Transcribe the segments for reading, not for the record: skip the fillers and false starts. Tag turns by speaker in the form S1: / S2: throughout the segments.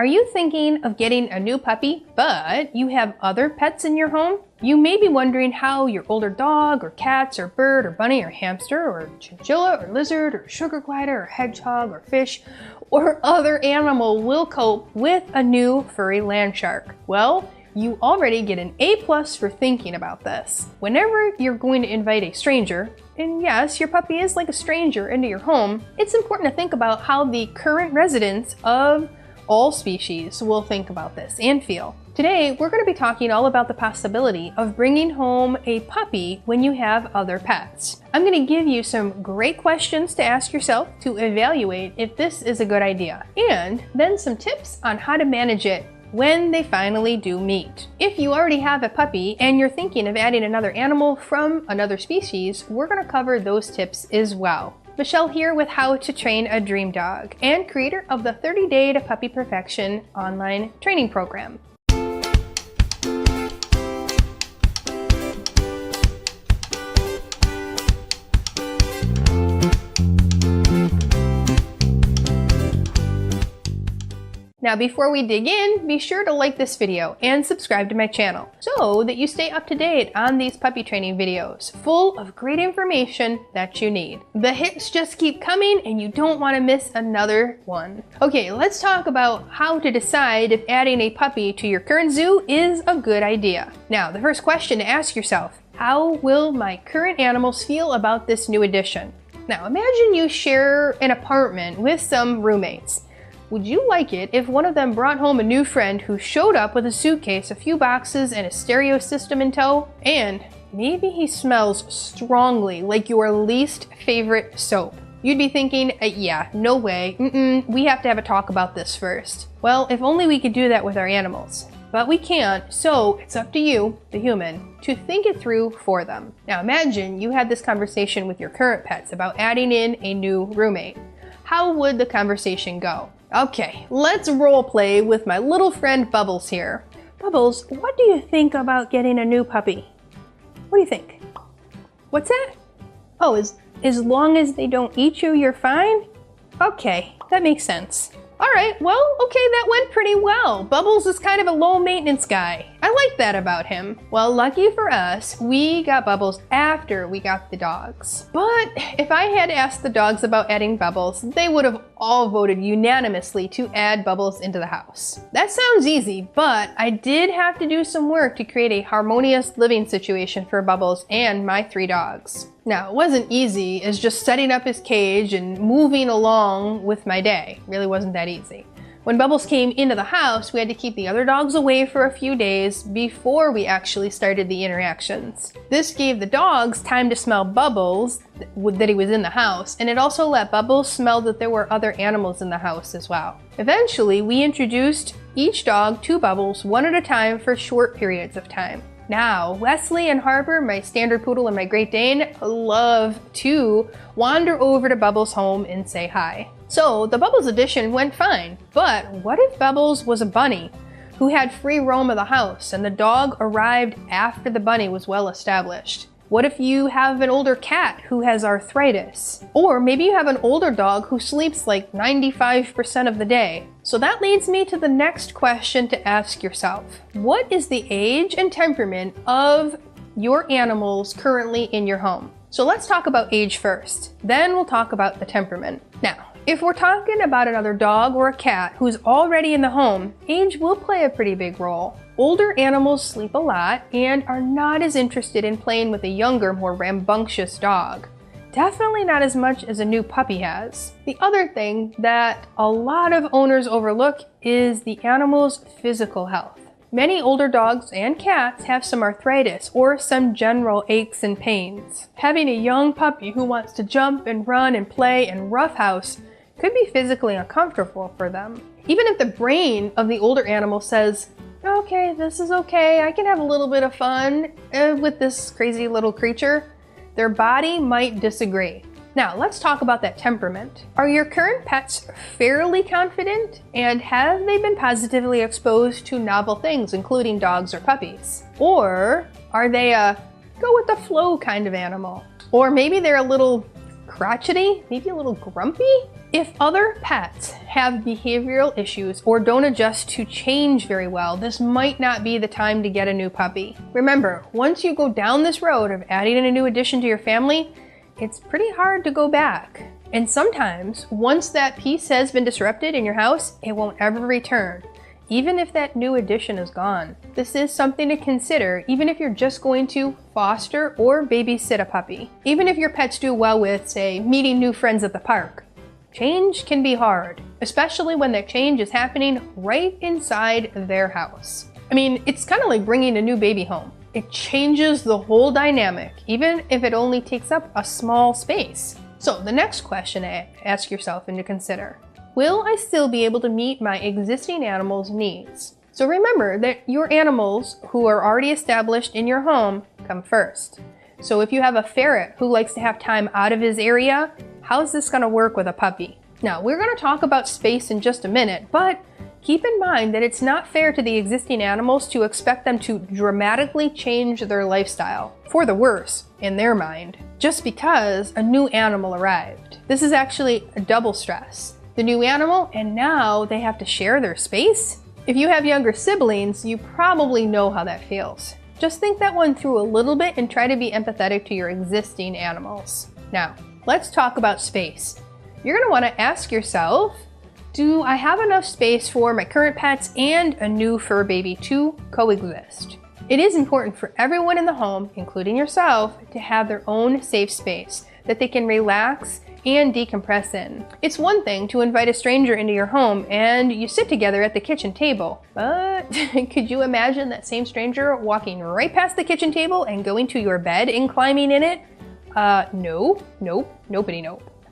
S1: Are you thinking of getting a new puppy, but you have other pets in your home? You may be wondering how your older dog or cats or bird or bunny or hamster or chinchilla or lizard or sugar glider or hedgehog or fish or other animal will cope with a new furry land shark. Well, you already get an A+ for thinking about this. Whenever you're going to invite a stranger, and yes, your puppy is like a stranger into your home, it's important to think about how the current residents of all species will think about this and feel. Today, we're going to be talking all about the possibility of bringing home a puppy when you have other pets. I'm going to give you some great questions to ask yourself to evaluate if this is a good idea, and then some tips on how to manage it when they finally do meet. If you already have a puppy and you're thinking of adding another animal from another species, we're going to cover those tips as well. Michelle here with How to Train a Dream Dog and creator of the 30-Day to Puppy Perfection online training program. Now before we dig in, be sure to like this video and subscribe to my channel so that you stay up to date on these puppy training videos full of great information that you need. The hits just keep coming and you don't want to miss another one. Okay, let's talk about how to decide if adding a puppy to your current zoo is a good idea. Now the first question to ask yourself, how will my current animals feel about this new addition? Now imagine you share an apartment with some roommates. Would you like it if one of them brought home a new friend who showed up with a suitcase, a few boxes, and a stereo system in tow? And maybe he smells strongly like your least favorite soap. You'd be thinking, yeah, no way, we have to have a talk about this first. Well, if only we could do that with our animals. But we can't, so it's up to you, the human, to think it through for them. Now imagine you had this conversation with your current pets about adding in a new roommate. How would the conversation go? Okay, let's role play with my little friend Bubbles here. Bubbles, what do you think about getting a new puppy? What do you think? What's that? Oh, as long as they don't eat you, you're fine? Okay, that makes sense. All right, well, okay, that went pretty well. Bubbles is kind of a low maintenance guy. I like that about him. Well, lucky for us, we got Bubbles after we got the dogs. But if I had asked the dogs about adding Bubbles, they would have all voted unanimously to add Bubbles into the house. That sounds easy, but I did have to do some work to create a harmonious living situation for Bubbles and my 3 dogs. Now, it wasn't easy as just setting up his cage and moving along with my day. It really wasn't that easy. When Bubbles came into the house, we had to keep the other dogs away for a few days before we actually started the interactions. This gave the dogs time to smell Bubbles, that he was in the house, and it also let Bubbles smell that there were other animals in the house as well. Eventually, we introduced each dog to Bubbles one at a time for short periods of time. Now, Wesley and Harper, my standard poodle and my Great Dane, love to wander over to Bubbles' home and say hi. So the Bubbles addition went fine, but what if Bubbles was a bunny who had free roam of the house and the dog arrived after the bunny was well established? What if you have an older cat who has arthritis? Or maybe you have an older dog who sleeps like 95% of the day. So that leads me to the next question to ask yourself. What is the age and temperament of your animals currently in your home? So let's talk about age first, then we'll talk about the temperament. Now, if we're talking about another dog or a cat who's already in the home, age will play a pretty big role. Older animals sleep a lot and are not as interested in playing with a younger, more rambunctious dog. Definitely not as much as a new puppy has. The other thing that a lot of owners overlook is the animal's physical health. Many older dogs and cats have some arthritis or some general aches and pains. Having a young puppy who wants to jump and run and play and roughhouse could be physically uncomfortable for them. Even if the brain of the older animal says, okay, this is okay, I can have a little bit of fun with this crazy little creature, their body might disagree. Now, let's talk about that temperament. Are your current pets fairly confident? And have they been positively exposed to novel things, including dogs or puppies? Or are they a go with the flow kind of animal? Or maybe they're a little crotchety, maybe a little grumpy? If other pets have behavioral issues or don't adjust to change very well, this might not be the time to get a new puppy. Remember, once you go down this road of adding in a new addition to your family, it's pretty hard to go back. And sometimes, once that peace has been disrupted in your house, it won't ever return, even if that new addition is gone. This is something to consider, even if you're just going to foster or babysit a puppy. Even if your pets do well with, say, meeting new friends at the park. Change can be hard, especially when that change is happening right inside their house. I mean, it's kind of like bringing a new baby home. It changes the whole dynamic, even if it only takes up a small space. So the next question to ask yourself and to consider, will I still be able to meet my existing animals' needs? So remember that your animals who are already established in your home come first. So if you have a ferret who likes to have time out of his area, how's this going to work with a puppy? Now, we're going to talk about space in just a minute, but keep in mind that it's not fair to the existing animals to expect them to dramatically change their lifestyle, for the worse, in their mind, just because a new animal arrived. This is actually a double stress. The new animal, and now they have to share their space? If you have younger siblings, you probably know how that feels. Just think that one through a little bit and try to be empathetic to your existing animals. Now, let's talk about space. You're going to want to ask yourself, do I have enough space for my current pets and a new fur baby to coexist? It is important for everyone in the home, including yourself, to have their own safe space that they can relax and decompress in. It's one thing to invite a stranger into your home and you sit together at the kitchen table, but could you imagine that same stranger walking right past the kitchen table and going to your bed and climbing in it? Nope.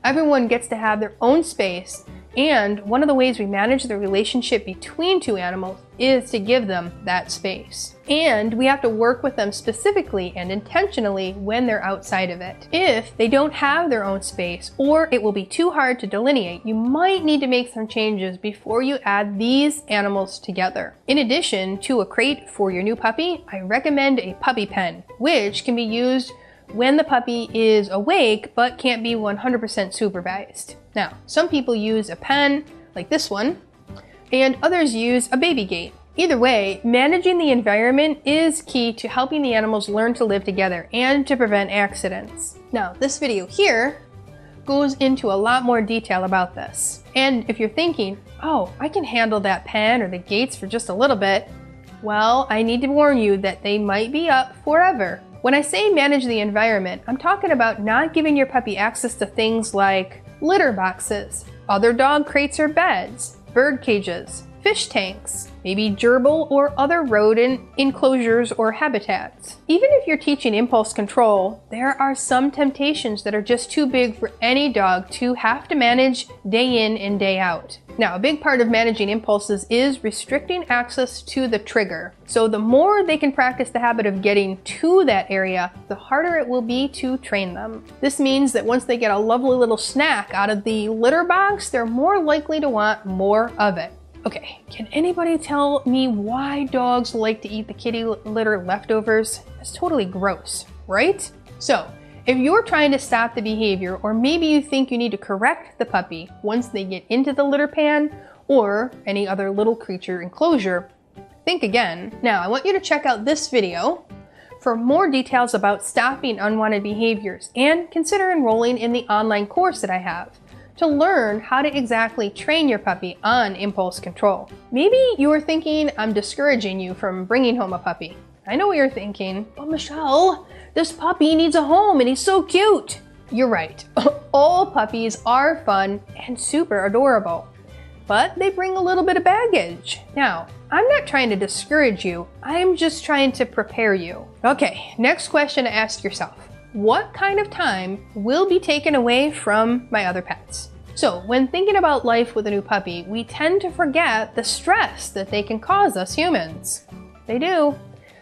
S1: Everyone gets to have their own space, and one of the ways we manage the relationship between two animals is to give them that space. And we have to work with them specifically and intentionally when they're outside of it. If they don't have their own space, or it will be too hard to delineate, you might need to make some changes before you add these animals together. In addition to a crate for your new puppy, I recommend a puppy pen, which can be used when the puppy is awake but can't be 100% supervised. Now, some people use a pen like this one, and others use a baby gate. Either way, managing the environment is key to helping the animals learn to live together and to prevent accidents. Now, this video here goes into a lot more detail about this. And if you're thinking, oh, I can handle that pen or the gates for just a little bit, well, I need to warn you that they might be up forever. When I say manage the environment, I'm talking about not giving your puppy access to things like litter boxes, other dog crates or beds, bird cages, fish tanks, maybe gerbil or other rodent enclosures or habitats. Even if you're teaching impulse control, there are some temptations that are just too big for any dog to have to manage day in and day out. Now, a big part of managing impulses is restricting access to the trigger. So the more they can practice the habit of getting to that area, the harder it will be to train them. This means that once they get a lovely little snack out of the litter box, they're more likely to want more of it. Okay, can anybody tell me why dogs like to eat the kitty litter leftovers? That's totally gross, right? So, if you're trying to stop the behavior, or maybe you think you need to correct the puppy once they get into the litter pan or any other little creature enclosure, think again. Now, I want you to check out this video for more details about stopping unwanted behaviors, and consider enrolling in the online course that I have to learn how to exactly train your puppy on impulse control. Maybe you're thinking I'm discouraging you from bringing home a puppy. I know what you're thinking, but Michelle, this puppy needs a home and he's so cute. You're right. All puppies are fun and super adorable, but they bring a little bit of baggage. Now, I'm not trying to discourage you. I'm just trying to prepare you. Okay, next question to ask yourself. What kind of time will be taken away from my other pets? So when thinking about life with a new puppy, we tend to forget the stress that they can cause us humans. They do.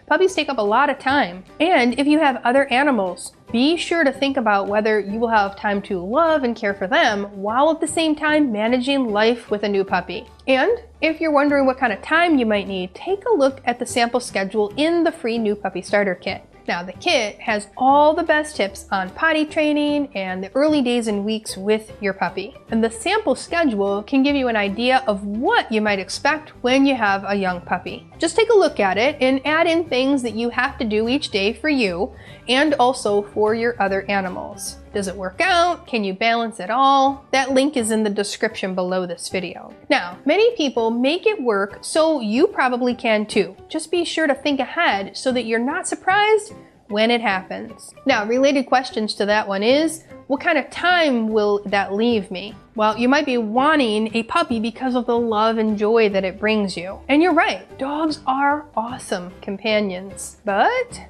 S1: Puppies take up a lot of time. And if you have other animals, be sure to think about whether you will have time to love and care for them while at the same time managing life with a new puppy. And if you're wondering what kind of time you might need, take a look at the sample schedule in the free new puppy starter kit. Now, the kit has all the best tips on potty training and the early days and weeks with your puppy. And the sample schedule can give you an idea of what you might expect when you have a young puppy. Just take a look at it and add in things that you have to do each day for you and also for your other animals. Does it work out? Can you balance it all? That link is in the description below this video. Now, many people make it work, so you probably can too. Just be sure to think ahead so that you're not surprised when it happens. Now, related questions to that one is, what kind of time will that leave me? Well, you might be wanting a puppy because of the love and joy that it brings you. And you're right, dogs are awesome companions, but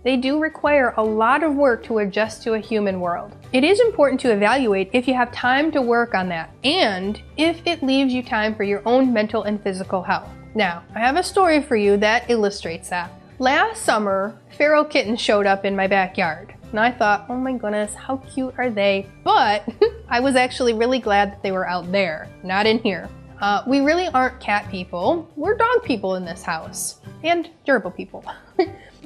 S1: they do require a lot of work to adjust to a human world. It is important to evaluate if you have time to work on that and if it leaves you time for your own mental and physical health. Now, I have a story for you that illustrates that. Last summer, feral kittens showed up in my backyard. And I thought, oh my goodness, how cute are they? But I was actually really glad that they were out there, not in here. We really aren't cat people. We're dog people in this house. And gerbil people.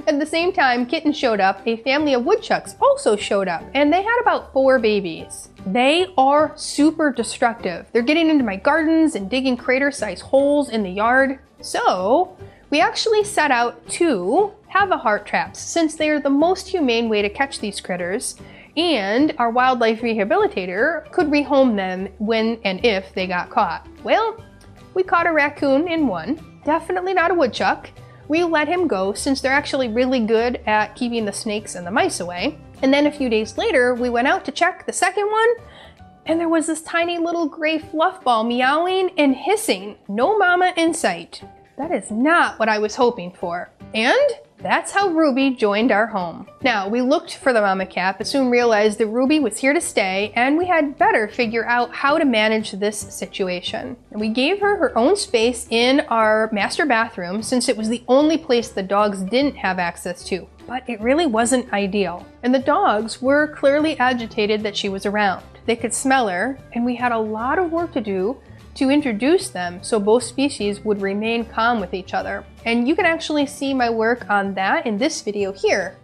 S1: At the same time kittens showed up, a family of woodchucks also showed up, and they had about 4 babies. They are super destructive. They're getting into my gardens and digging crater-sized holes in the yard. So we actually set out to have a heart traps, since they are the most humane way to catch these critters, and our wildlife rehabilitator could rehome them when and if they got caught. Well, we caught a raccoon in one, definitely not a woodchuck. We let him go since they're actually really good at keeping the snakes and the mice away. And then a few days later, we went out to check the second one, and there was this tiny little gray fluff ball meowing and hissing. No mama in sight. That is not what I was hoping for. And that's how Ruby joined our home. Now, we looked for the mama cat, but soon realized that Ruby was here to stay, and we had better figure out how to manage this situation. And we gave her her own space in our master bathroom, since it was the only place the dogs didn't have access to. But it really wasn't ideal. And the dogs were clearly agitated that she was around. They could smell her, and we had a lot of work to do to introduce them so both species would remain calm with each other. And you can actually see my work on that in this video here.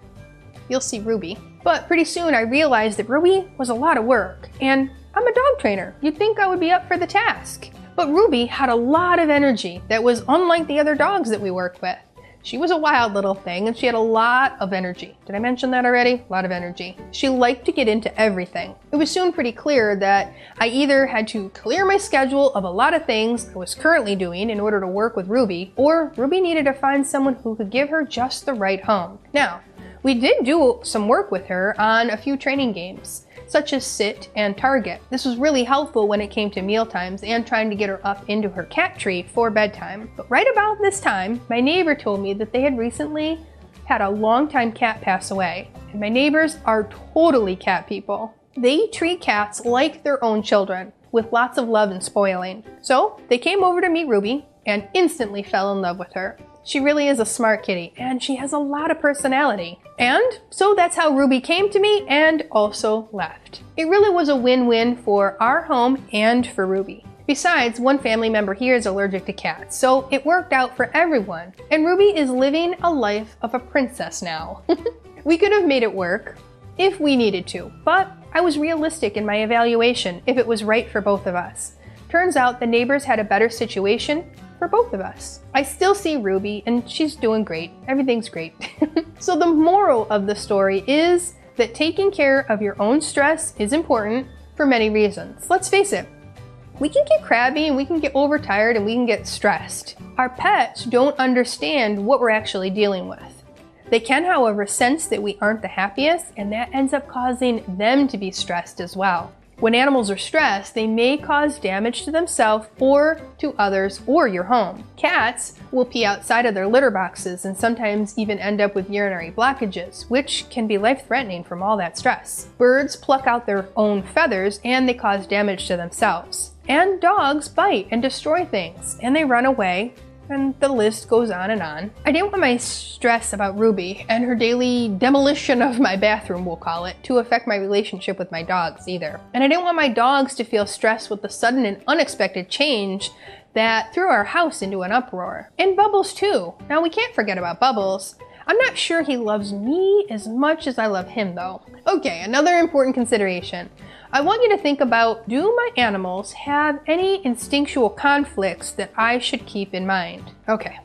S1: You'll see Ruby. But pretty soon I realized that Ruby was a lot of work, and I'm a dog trainer. You'd think I would be up for the task. But Ruby had a lot of energy that was unlike the other dogs that we worked with. She was a wild little thing, and she had a lot of energy. Did I mention that already? A lot of energy. She liked to get into everything. It was soon pretty clear that I either had to clear my schedule of a lot of things I was currently doing in order to work with Ruby, or Ruby needed to find someone who could give her just the right home. Now, we did do some work with her on a few training games, such as Sit and Target. This was really helpful when it came to meal times and trying to get her up into her cat tree for bedtime. But right about this time, my neighbor told me that they had recently had a longtime cat pass away. And my neighbors are totally cat people. They treat cats like their own children, with lots of love and spoiling. So they came over to meet Ruby and instantly fell in love with her. She really is a smart kitty, and she has a lot of personality. And so that's how Ruby came to me and also left. It really was a win-win for our home and for Ruby. Besides, one family member here is allergic to cats, so it worked out for everyone. And Ruby is living a life of a princess now. We could have made it work if we needed to, but I was realistic in my evaluation if it was right for both of us. Turns out the neighbors had a better situation for both of us. I still see Ruby, and she's doing great. Everything's great. So the moral of the story is that taking care of your own stress is important for many reasons. Let's face it, we can get crabby and we can get overtired and we can get stressed. Our pets don't understand what we're actually dealing with. They can, however, sense that we aren't the happiest, and that ends up causing them to be stressed as well. When animals are stressed, they may cause damage to themselves or to others or your home. Cats will pee outside of their litter boxes and sometimes even end up with urinary blockages, which can be life-threatening from all that stress. Birds pluck out their own feathers and they cause damage to themselves. And dogs bite and destroy things, and they run away, and the list goes on and on. I didn't want my stress about Ruby and her daily demolition of my bathroom, we'll call it, to affect my relationship with my dogs either. And I didn't want my dogs to feel stressed with the sudden and unexpected change that threw our house into an uproar. And Bubbles too. Now, we can't forget about Bubbles. I'm not sure he loves me as much as I love him though. Okay, another important consideration. I want you to think about, do my animals have any instinctual conflicts that I should keep in mind? Okay,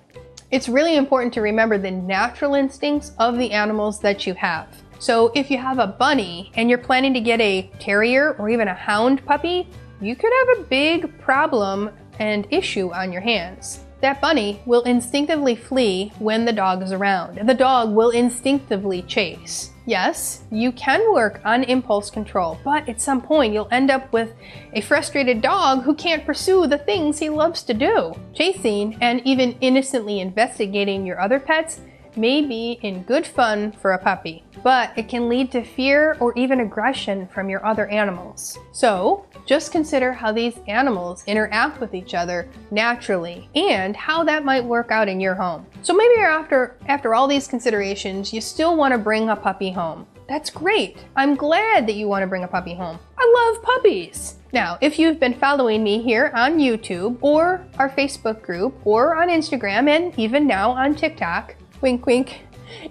S1: it's really important to remember the natural instincts of the animals that you have. So if you have a bunny and you're planning to get a terrier or even a hound puppy, you could have a big problem and issue on your hands. That bunny will instinctively flee when the dog is around. The dog will instinctively chase. Yes, you can work on impulse control, but at some point you'll end up with a frustrated dog who can't pursue the things he loves to do. Chasing and even innocently investigating your other pets may be in good fun for a puppy, but it can lead to fear or even aggression from your other animals. So just consider how these animals interact with each other naturally and how that might work out in your home. So maybe after all these considerations, you still want to bring a puppy home. That's great. I'm glad that you want to bring a puppy home. I love puppies. Now, if you've been following me here on YouTube or our Facebook group or on Instagram and even now on TikTok, wink wink,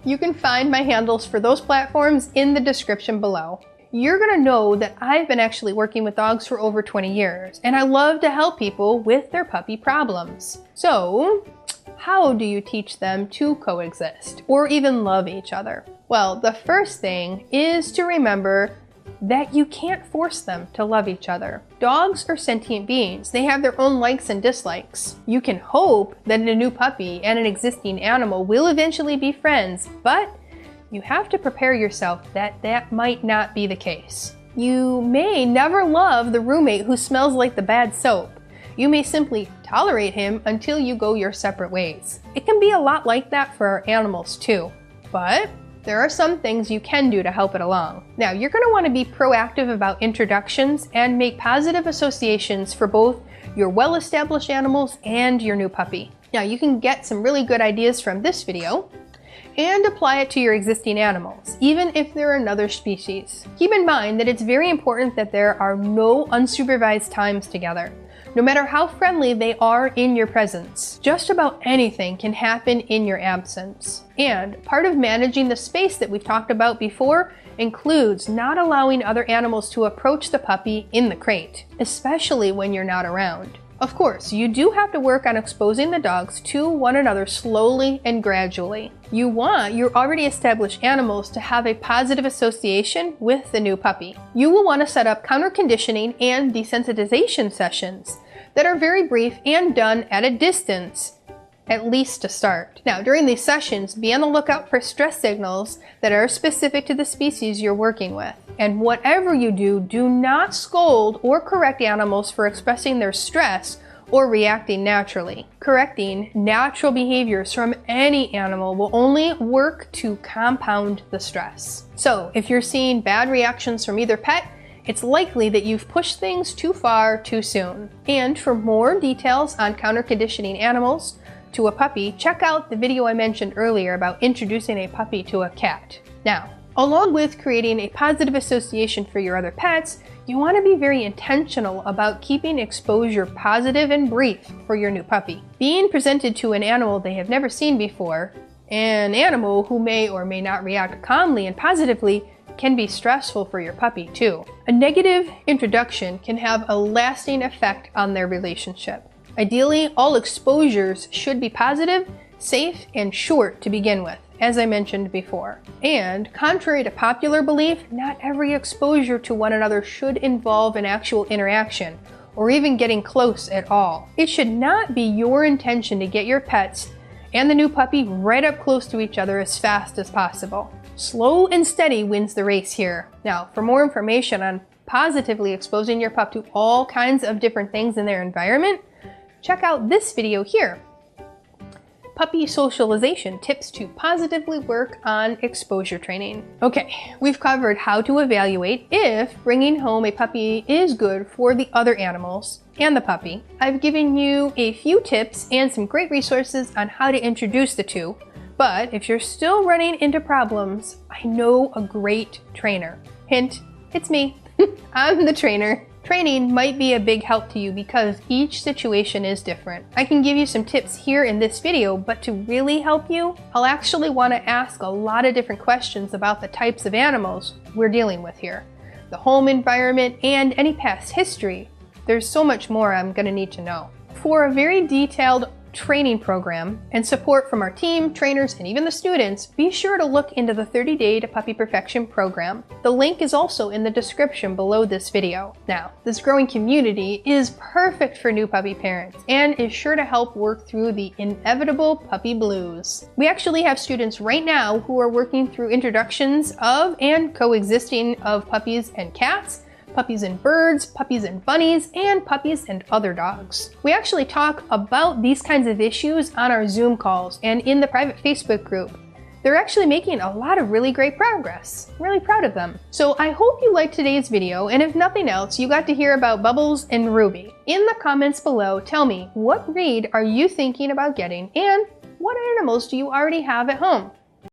S1: you can find my handles for those platforms in the description below. You're gonna know that I've been actually working with dogs for over 20 years, and I love to help people with their puppy problems. So, how do you teach them to coexist or even love each other? Well, the first thing is to remember that you can't force them to love each other. Dogs are sentient beings. They have their own likes and dislikes. You can hope that a new puppy and an existing animal will eventually be friends, but you have to prepare yourself that that might not be the case. You may never love the roommate who smells like the bad soap. You may simply tolerate him until you go your separate ways. It can be a lot like that for our animals too, but there are some things you can do to help it along. Now, you're going to want to be proactive about introductions and make positive associations for both your well-established animals and your new puppy. Now, you can get some really good ideas from this video and apply it to your existing animals, even if they're another species. Keep in mind that it's very important that there are no unsupervised times together. No matter how friendly they are in your presence, just about anything can happen in your absence. And part of managing the space that we've talked about before includes not allowing other animals to approach the puppy in the crate, especially when you're not around. Of course, you do have to work on exposing the dogs to one another slowly and gradually. You want your already established animals to have a positive association with the new puppy. You will want to set up counter conditioning and desensitization sessions that are very brief and done at a distance, at least to start. Now, during these sessions, be on the lookout for stress signals that are specific to the species you're working with. And whatever you do, do not scold or correct animals for expressing their stress or reacting naturally. Correcting natural behaviors from any animal will only work to compound the stress. So, if you're seeing bad reactions from either pet, it's likely that you've pushed things too far too soon. And for more details on counter-conditioning animals to a puppy, check out the video I mentioned earlier about introducing a puppy to a cat. Now, along with creating a positive association for your other pets, you want to be very intentional about keeping exposure positive and brief for your new puppy. Being presented to an animal they have never seen before, an animal who may or may not react calmly and positively, can be stressful for your puppy too. A negative introduction can have a lasting effect on their relationship. Ideally, all exposures should be positive, safe, and short to begin with, as I mentioned before. And contrary to popular belief, not every exposure to one another should involve an actual interaction or even getting close at all. It should not be your intention to get your pets and the new puppy right up close to each other as fast as possible. Slow and steady wins the race here. Now, for more information on positively exposing your pup to all kinds of different things in their environment, check out this video here. Puppy socialization tips to positively work on exposure training. Okay, we've covered how to evaluate if bringing home a puppy is good for the other animals and the puppy. I've given you a few tips and some great resources on how to introduce the two. But if you're still running into problems, I know a great trainer. Hint, it's me. I'm the trainer. Training might be a big help to you because each situation is different. I can give you some tips here in this video, but to really help you, I'll actually want to ask a lot of different questions about the types of animals we're dealing with here, the home environment, and any past history. There's so much more I'm going to need to know. For a very detailed training program and support from our team, trainers, and even the students, be sure to look into the 30-Day to Puppy Perfection program. The link is also in the description below this video. Now, this growing community is perfect for new puppy parents and is sure to help work through the inevitable puppy blues. We actually have students right now who are working through introductions of and coexisting of puppies and cats, puppies and birds, puppies and bunnies, and puppies and other dogs. We actually talk about these kinds of issues on our Zoom calls and in the private Facebook group. They're actually making a lot of really great progress. I'm really proud of them. So I hope you liked today's video, and if nothing else, you got to hear about Bubbles and Ruby. In the comments below, tell me, what breed are you thinking about getting, and what animals do you already have at home?